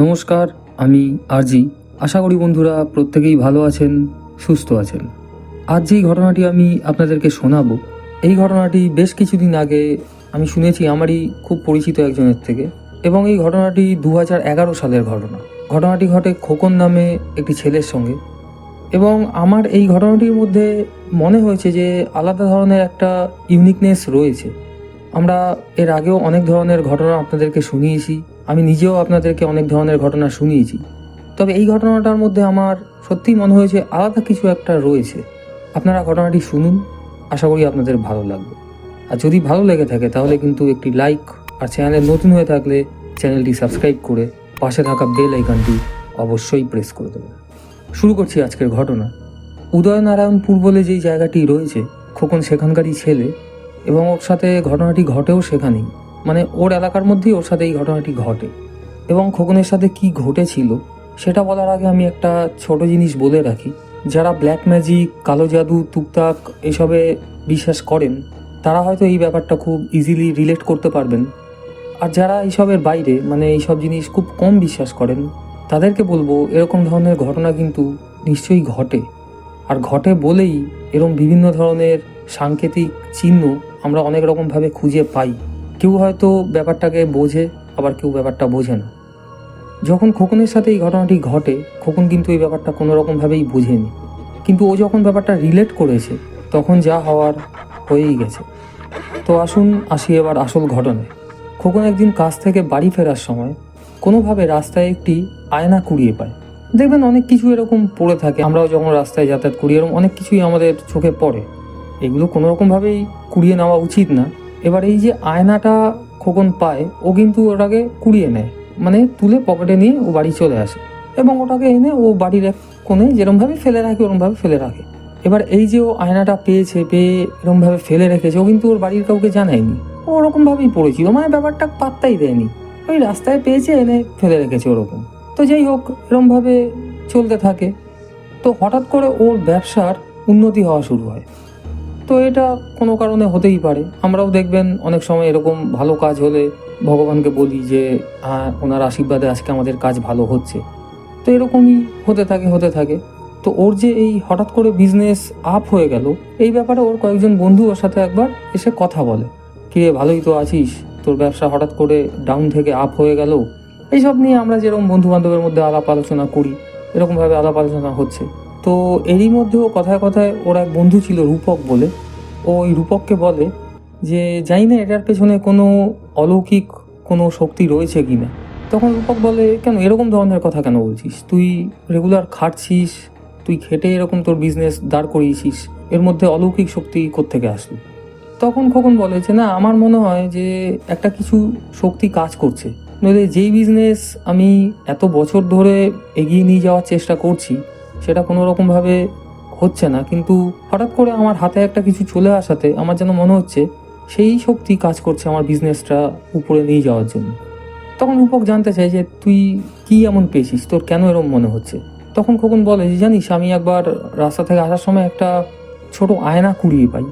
নমস্কার, আমি আরজি। আশা করি বন্ধুরা প্রত্যেকেই ভালো আছেন, সুস্থ আছেন। আজ যেই ঘটনাটি আমি আপনাদেরকে শোনাবো, এই ঘটনাটি বেশ কিছুদিন আগে আমি শুনেছি আমারই খুব পরিচিত একজনের থেকে, এবং এই ঘটনাটি 2011 সালের ঘটনা। ঘটনাটি ঘটে খোকন নামে একটি ছেলের সঙ্গে, এবং আমার এই ঘটনাটির মধ্যে মনে হয়েছে যে আলাদা ধরনের একটা ইউনিকনেস রয়েছে। আমরা এর আগেও অনেক ধরনের ঘটনা আপনাদেরকে শুনিয়েছি, আমি নিজেও আপনাদেরকে অনেক ধরনের ঘটনা শুনিয়েছি, তবে এই ঘটনাটার মধ্যে আমার সত্যিই মনে হয়েছে আলাদা কিছু একটা রয়েছে। আপনারা ঘটনাটি শুনুন, আশা করি আপনাদের ভালো লাগবে। আর যদি ভালো লেগে থাকে তাহলে কিন্তু একটি লাইক, আর চ্যানেলে নতুন হয়ে থাকলে চ্যানেলটি সাবস্ক্রাইব করে পাশে থাকা বেল আইকনটি অবশ্যই প্রেস করে দেবেন। শুরু করছি আজকের ঘটনা। উদয়নারায়ণপুর বলে যেই জায়গাটি রয়েছে, খোকন সেখানকারই ছেলে, এবং ওর সাথে ঘটনাটি ঘটেও সেখানেই, মানে ওর এলাকার মধ্যেই ওর সাথে এই ঘটনাটি ঘটে। এবং খোকনের সাথে কি ঘটেছিল সেটা বলার আগে আমি একটা ছোট জিনিস বলে রাখি। যারা ব্ল্যাক ম্যাজিক, কালো জাদু, তুকতাক এসবে বিশ্বাস করেন তারা হয়তো এই ব্যাপারটা খুব ইজিলি রিলেট করতে পারবেন। আর যারা এইসবের বাইরে, মানে এইসব জিনিস খুব কম বিশ্বাস করেন, তাদেরকে বলবো এরকম ধরনের ঘটনা কিন্তু নিশ্চয়ই ঘটে। আর ঘটে বলেই এরকম বিভিন্ন ধরনের সাংকেতিক চিহ্ন আমরা অনেক রকমভাবে খুঁজে পাই। কেউ হয়তো ব্যাপারটাকে বোঝে, আবার কেউ ব্যাপারটা বোঝে না। যখন খোকনের সাথে এই ঘটনাটি ঘটে, খোকন কিন্তু এই ব্যাপারটা কোনো রকমভাবেই বোঝেনি, কিন্তু ও যখন ব্যাপারটা রিলেট করেছে তখন যা হওয়ার হয়েই গেছে। তো আসি এবার আসল ঘটনায়। খোকন একদিন কাজ থেকে বাড়ি ফেরার সময় কোনোভাবে রাস্তায় একটি আয়না কুড়িয়ে পায়। দেখবেন অনেক কিছু এরকম পড়ে থাকে, আমরাও যখন রাস্তায় যাতায়াত করি এরকম অনেক কিছুই আমাদের চোখে পড়ে। এগুলো কোনো রকমভাবেই কুড়িয়ে নেওয়া উচিত না। এবার এই যে আয়নাটা খোকন পায়, ও কিন্তু ওটাকে কুড়িয়ে নেয়, মানে তুলে পকেটে নিয়ে ও বাড়ি চলে আসে, এবং ওটাকে এনে ও বাড়ির এক কোণে যেরমভাবে ফেলে রাখে ওরমভাবে ফেলে রাখে। এবার এই যে ও আয়নাটা পেয়ে এরমভাবে ফেলে রেখেছে, ও কিন্তু ওর বাড়ির কাউকে জানায়নি, ও ওরকমভাবেই পড়েছিল, মানে ব্যাপারটা পাত্তাই দেয়নি। ওই রাস্তায় পেয়েছে, এনে ফেলে রেখেছে ওরকম। তো যাই হোক, এরমভাবে চলতে থাকে। তো হঠাৎ করে ওর ব্যবসার উন্নতি হওয়া শুরু হয়। তো এটা কোনো কারণে হতেই পারে। আমরাও দেখবেন অনেক সময় এরকম ভালো কাজ হলে ভগবানকে বলি যে ওনার আশীর্বাদে আজকে আমাদের কাজ ভালো হচ্ছে। তো এরকমই হতে থাকে। তো ওর যে এই হঠাৎ করে বিজনেস আপ হয়ে গেল, এই ব্যাপারে ওর কয়েকজন বন্ধু ওর সাথে একবার এসে কথা বলে, কিরে ভালোই তো আছিস, তোর ব্যবসা হঠাৎ করে ডাউন থেকে আপ হয়ে গেল। এইসব নিয়ে আমরা যেরকম বন্ধু বান্ধবের মধ্যে আলাপ আলোচনা করি, এরকমভাবে আলাপ আলোচনা হচ্ছে। তো এরই মধ্যেও কথায় কথায় ওর এক বন্ধু ছিল রূপক বলে, ও ওই রূপককে বলে যে জানি না এটার পেছনে কোনো অলৌকিক কোনো শক্তি রয়েছে কি না। তখন রূপক বলে, কেন এরকম ধরনের কথা কেন বলছিস, তুই রেগুলার খাটছিস, তুই খেটে এরকম তোর বিজনেস দাঁড় করিয়েছিস, এর মধ্যে অলৌকিক শক্তি কোত্থেকে আসলো? তখন খোকন বলে যে না, আমার মনে হয় যে একটা কিছু শক্তি কাজ করছে, নইলে যেই বিজনেস আমি এত বছর ধরে এগিয়ে নিয়ে যাওয়ার চেষ্টা করছি সেটা কোনো রকমভাবে হচ্ছে না, কিন্তু হঠাৎ করে আমার হাতে একটা কিছু চলে আসাতে আমার যেন মনে হচ্ছে সেই শক্তি কাজ করছে আমার বিজনেসটা উপরে নিয়ে যাওয়ার জন্য। তখন রূপক জানতে চায় যে তুই কি এমন পেয়েছিস, তোর কেন এরকম মনে হচ্ছে? তখন খোকন বলে যে জানিস, আমি একবার রাস্তা থেকে আসার সময় একটা ছোট আয়না কুড়িয়ে পাই,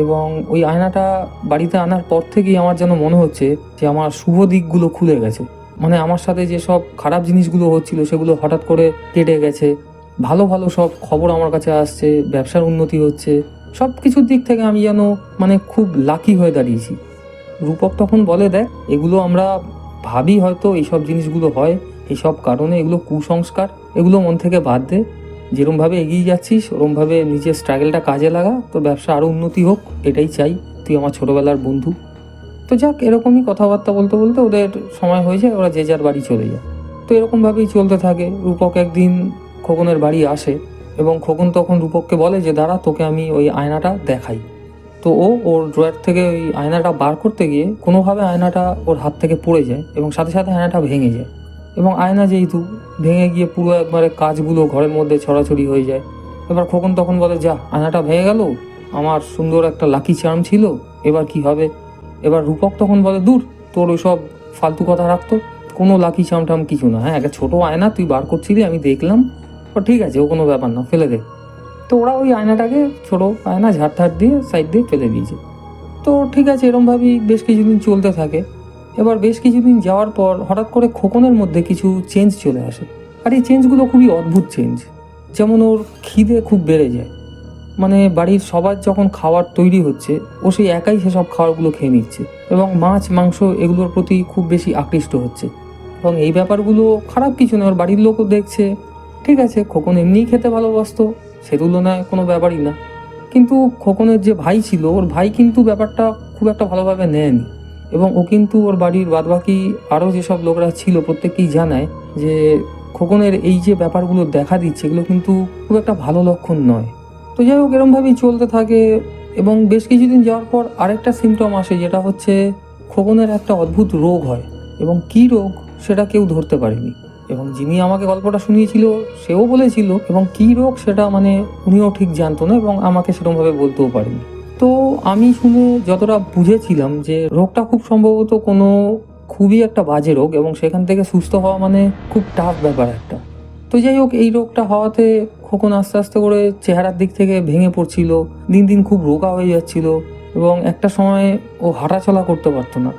এবং ওই আয়নাটা বাড়িতে আনার পর থেকেই আমার যেন মনে হচ্ছে যে আমার শুভ দিকগুলো খুলে গেছে, মানে আমার সাথে যে সব খারাপ জিনিসগুলো হচ্ছিল সেগুলো হঠাৎ করে কেটে গেছে, ভালো ভালো সব খবর আমার কাছে আসছে, ব্যবসার উন্নতি হচ্ছে, সব কিছুর দিক থেকে আমি যেন মানে খুব লাকি হয়ে দাঁড়িয়েছি। রূপক তখন বলে, দেখ এগুলো আমরা ভাবি হয়তো এইসব জিনিসগুলো হয় এইসব কারণে, এগুলো কুসংস্কার, এগুলো মন থেকে বাদ দে, যেরমভাবে এগিয়ে যাচ্ছিস ওরমভাবে নিজের স্ট্রাগলটা কাজে লাগা, তোর ব্যবসা আরও উন্নতি হোক, এটাই চাই, তুই আমার ছোটোবেলার বন্ধু। তো যাক, এরকমই কথাবার্তা বলতে বলতে ওদের সময় হয়ে যায়, ওরা যে যার বাড়ি চলে যায়। তো এরকমভাবেই চলতে থাকে। রূপক একদিন খোকনের বাড়ি আসে, এবং খোকন তখন রূপককে বলে যে দাঁড়া, তোকে আমি ওই আয়নাটা দেখাই। তো ও ওর ড্রয়ার থেকে ওই আয়নাটা বার করতে গিয়ে কোনোভাবে আয়নাটা ওর হাত থেকে পড়ে যায়, এবং সাথে সাথে আয়নাটা ভেঙে যায়, এবং আয়না যেহেতু ভেঙে গিয়ে পুরো একবারে কাঁচগুলো ঘরের মধ্যে ছড়াছড়ি হয়ে যায়। এবার খোকন তখন বলে, যা, আয়নাটা ভেঙে গেল, আমার সুন্দর একটা লাকি চার্ম ছিল, এবার কি হবে? এবার রূপক তখন বলে, দূর, তোর ওইসব ফালতু কথা রাখতো, কোনো লাকি চার্ম টার্ম কিছু না, হ্যাঁ একটা ছোটো আয়না তুই বার করছিলি, আমি দেখলাম, ঠিক আছে, ও কোনো ব্যাপার না, ফেলে দে। তো ওরা ওই আয়নাটাকে, ছোটো আয়না, ঝাড় দিয়ে সাইড দিয়ে ফেলে দিয়েছে। তো ঠিক আছে, এরমভাবেই বেশ কিছুদিন চলতে থাকে। এবার বেশ কিছুদিন যাওয়ার পর হঠাৎ করে খোকনের মধ্যে কিছু চেঞ্জ চলে আসে। আর এই চেঞ্জগুলো খুবই অদ্ভুত চেঞ্জ। যেমন ওর খিদে খুব বেড়ে যায়, মানে বাড়ির সবার যখন খাবার তৈরি হচ্ছে ও সেই একাই সেসব খাবারগুলো খেয়ে নিচ্ছে এবং মাছ মাংস এগুলোর প্রতি খুব বেশি আকৃষ্ট হচ্ছে। এবং এই ব্যাপারগুলো খারাপ কিছু নয়, ওর বাড়ির লোকও দেখছে। ঠিক আছে, খোকন এমনিই খেতে ভালোবাসতো, সে তুলনায় কোনো ব্যাপারই না। কিন্তু খোকনের যে ভাই ছিল, ওর ভাই কিন্তু ব্যাপারটা খুব একটা ভালোভাবে নেয়নি এবং ও কিন্তু ওর বাড়ির বাদবাকি আরও যেসব লোকরা ছিল প্রত্যেককেই জানায় যে খোকনের এই যে ব্যাপারগুলো দেখা দিচ্ছে এগুলো কিন্তু খুব একটা ভালো লক্ষণ নয়। তো যাই হোক, এরমভাবেই চলতে থাকে এবং বেশ কিছুদিন যাওয়ার পর আরেকটা সিমটম আসে, যেটা হচ্ছে খোকনের একটা অদ্ভুত রোগ হয় এবং কী রোগ সেটা কেউ ধরতে পারেনি। এবং যিনি আমাকে গল্পটা শুনিয়েছিল সেও বলেছিল, এবং কী রোগ সেটা মানে উনিও ঠিক জানতো না এবং আমাকে সেরকমভাবে বলতেও পারেনি। তো আমি শুনে যতটা বুঝেছিলাম যে রোগটা খুব সম্ভবত কোনো খুবই একটা বাজে রোগ এবং সেখান থেকে সুস্থ হওয়া মানে খুব টাফ ব্যাপার একটা। তো যাই হোক, এই রোগটা হওয়াতে খোকন আস্তে আস্তে করে চেহারার দিক থেকে ভেঙে পড়ছিল, দিন দিন খুব রোগা হয়ে যাচ্ছিল এবং একটা সময় ও হাঁটাচলা করতে পারতো না।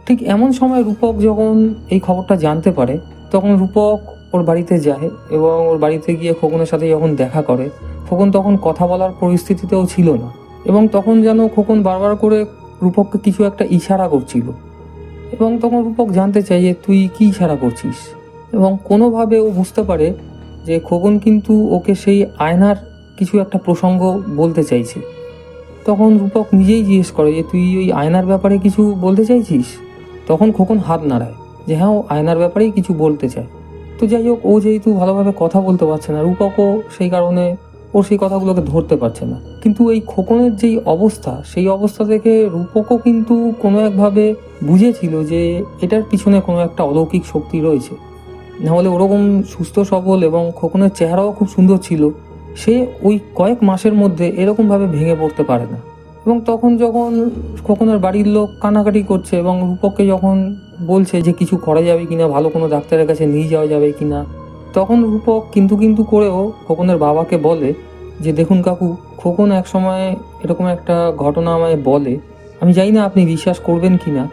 ঠিক এমন সময় রূপক যখন এই খবরটা জানতে পারে, তখন রূপক ওর বাড়িতে যায় এবং ওর বাড়িতে গিয়ে খোকনের সাথে যখন দেখা করে, খোকন তখন কথা বলার পরিস্থিতিতেও ছিল না এবং তখন যেন খোকন বারবার করে রূপককে কিছু একটা ইশারা করছিল। এবং তখন রূপক জানতে চায় যে তুই কী ইশারা করছিস, এবং কোনোভাবে ও বুঝতে পারে যে খোকন কিন্তু ওকে সেই আয়নার কিছু একটা প্রসঙ্গ বলতে চাইছে। তখন রূপক নিজেই জিজ্ঞেস করে যে তুই ওই আয়নার ব্যাপারে কিছু বলতে চাইছিস। তখন খোকন হাত নাড়ায় যে হ্যাঁ, ও আয়নার ব্যাপারেই কিছু বলতে চায়। তো যাই হোক, ও যেহেতু ভালোভাবে কথা বলতে পারছে না, রূপকও সেই কারণে ও সেই কথাগুলোকে ধরতে পারছে না। কিন্তু এই খোকনের যেই অবস্থা, সেই অবস্থা থেকে রূপকও কিন্তু কোনো একভাবে বুঝেছিল যে এটার পিছনে কোনো একটা অলৌকিক শক্তি রয়েছে। নাহলে ওরকম সুস্থ সবল এবং খোকনের চেহারাও খুব সুন্দর ছিল, সে ওই কয়েক মাসের মধ্যে এরকমভাবে ভেঙে পড়তে পারে না। এবং তখন যখন খোকনের বাড়ির লোক কানাকাটি করছে এবং রূপককে যখন বলছে যে কিছু করা যাবে কিনা, ভালো কোনো ডাক্তারের কাছে নিয়ে যাওয়া যাবে কিনা, তখন রূপক কিন্তু করেও খোকনের বাবাকে বলে যে দেখুন কাকু, খোকন এক সময় এরকম একটা ঘটনা আমায় বলে, আমি জানি না আপনি বিশ্বাস করবেন কি না,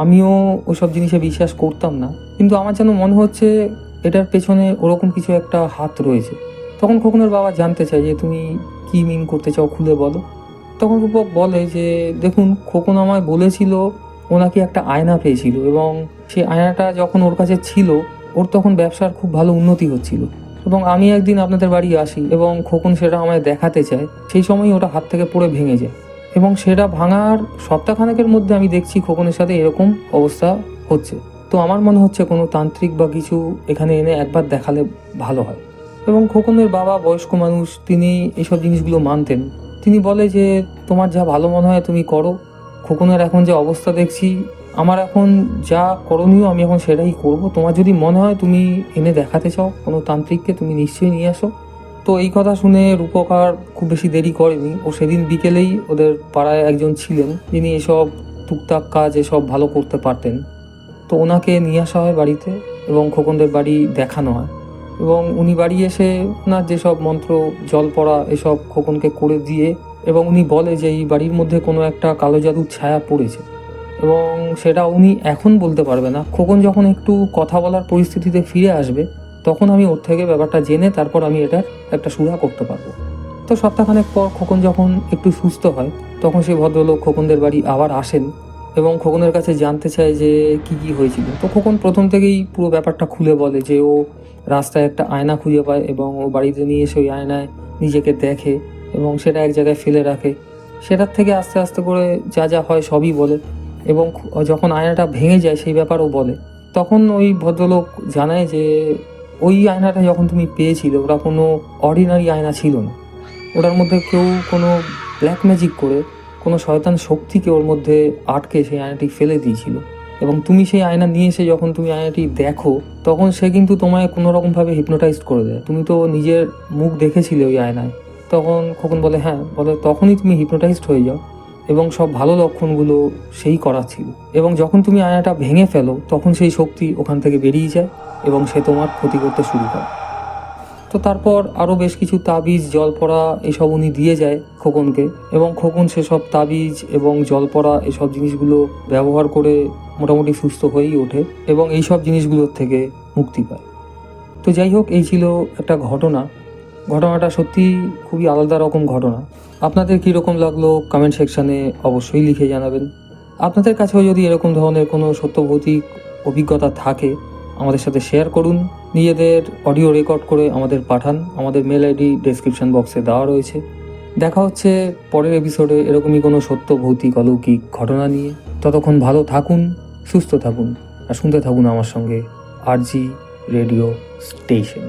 আমিও ওইসব জিনিসে বিশ্বাস করতাম না, কিন্তু আমার যেন মনে হচ্ছে এটার পেছনে ওরকম কিছু একটা হাত রয়েছে। তখন খোকনের বাবা জানতে চায় যে তুমি কি মিন করতে চাও, খুলে বলো। তখন রূপক বলে যে দেখুন, খোকন আমায় বলেছিল ও নাকি একটা আয়না পেয়েছিল এবং সেই আয়নাটা যখন ওর কাছে ছিল, ওর তখন ব্যবসার খুব ভালো উন্নতি হচ্ছিল এবং আমি একদিন আপনাদের বাড়ি আসি এবং খোকন সেটা আমায় দেখাতে চায়, সেই সময়ই ওটা হাত থেকে পড়ে ভেঙে যায় এবং সেটা ভাঙার সপ্তাহখানেকের মধ্যে আমি দেখছি খোকনের সাথে এরকম অবস্থা হচ্ছে। তো আমার মনে হচ্ছে কোনো তান্ত্রিক বা কিছু এখানে এনে একবার দেখালে ভালো হয়। এবং খোকনের বাবা বয়স্ক মানুষ, তিনি এইসব জিনিসগুলো মানতেন। তিনি বলে যে তোমার যা ভালো মনে হয় তুমি করো, খোকনের এখন যে অবস্থা দেখছি, আমার এখন যা করণীয় আমি এখন সেটাই করব, তোমার যদি মনে হয় তুমি এনে দেখাতে চাও কোনো তান্ত্রিককে, তুমি নিশ্চয়ই নিয়ে আসো। তো এই কথা শুনে রূপক আর খুব বেশি দেরি করেনি, ও সেদিন বিকেলেই ওদের পাড়ায় একজন ছিলেন যিনি এসব টুকটাক কাজ এসব ভালো করতে পারতেন, তো ওনাকে নিয়ে আসা হয় বাড়িতে এবং খোকনদের বাড়ি দেখানো হয় এবং উনি বাড়ি এসে ওনার যেসব মন্ত্র জল পড়া এসব খোকনকে করে দিয়ে, এবং উনি বলে যে এই বাড়ির মধ্যে কোনো একটা কালো জাদুর ছায়া পড়েছে এবং সেটা উনি এখন বলতে পারবে না, খোকন যখন একটু কথা বলার পরিস্থিতিতে ফিরে আসবে তখন আমি ওর থেকে ব্যাপারটা জেনে তারপর আমি এটার একটা সুরা করতে পারবো। তো সপ্তাহখানেক পর খোকন যখন একটু সুস্থ হয়, তখন সেই ভদ্রলোক খোকনদের বাড়ি আবার আসেন এবং খোকনের কাছে জানতে চায় যে কি হয়েছিল। তো খোকন প্রথম থেকেই পুরো ব্যাপারটা খুলে বলে যে ও রাস্তায় একটা আয়না খুঁজে পায় এবং ও বাড়িতে নিয়ে এসে ওই আয়নায় নিজেকে দেখে এবং সেটা এক জায়গায় ফেলে রাখে। সেটার থেকে আস্তে আস্তে করে যা যা হয় সবই বলে এবং যখন আয়নাটা ভেঙে যায় সেই ব্যাপারও বলে। তখন ওই ভদ্রলোক জানায় যে ওই আয়নাটা যখন তুমি পেয়েছিলে ওটা কোনো অর্ডিনারি আয়না ছিল না, ওটার মধ্যে কেউ কোনো ব্ল্যাক ম্যাজিক করে কোনো শয়তান শক্তিকে ওর মধ্যে আটকে সেই আয়নাটি ফেলে দিয়েছিল এবং তুমি সেই আয়না নিয়ে এসে যখন তুমি আয়নাটি দেখো তখন সে কিন্তু তোমায় কোনো রকমভাবে হিপনোটাইজ করে দেয়। তুমি তো নিজের মুখ দেখেছিলে ওই আয়নায়। তখন খোকন বলে হ্যাঁ, বলে তখনই তুমি হিপনোটাইজড হয়ে যাও এবং সব ভালো লক্ষণগুলো সেই করা ছিল এবং যখন তুমি আয়নাটা ভেঙে ফেলো তখন সেই শক্তি ওখান থেকে বেরিয়ে যায় এবং সে তোমার ক্ষতি করতে শুরু করে। তো তারপর আরও বেশ কিছু তাবিজ জলপড়া এসব উনি দিয়ে যায় খোকনকে, এবং খোকন সেসব তাবিজ এবং জলপড়া এসব জিনিসগুলো ব্যবহার করে মোটামুটি সুস্থ হয়েই ওঠে এবং এইসব জিনিসগুলোর থেকে মুক্তি পায়। তো যাই হোক, এই ছিল একটা ঘটনাটা সত্যি খুবই আলাদা রকম ঘটনা। আপনাদের কীরকম লাগলো কমেন্ট সেকশানে অবশ্যই লিখে জানাবেন। আপনাদের কাছেও যদি এরকম ধরনের কোনো সত্যভৌতিক অভিজ্ঞতা থাকে আমাদের সাথে শেয়ার করুন, নিজেদের অডিও রেকর্ড করে আমাদের পাঠান। আমাদের মেল আইডি ডেসক্রিপশন বক্সে দেওয়া রয়েছে। দেখা হচ্ছে পরের এপিসোডে এরকমই কোনো সত্যভৌতিক অলৌকিক ঘটনা নিয়ে। ততক্ষণ ভালো থাকুন, সুস্থ থাকুন আর শুনতে থাকুন আমার সঙ্গে আরজি রেডিও স্টেশন।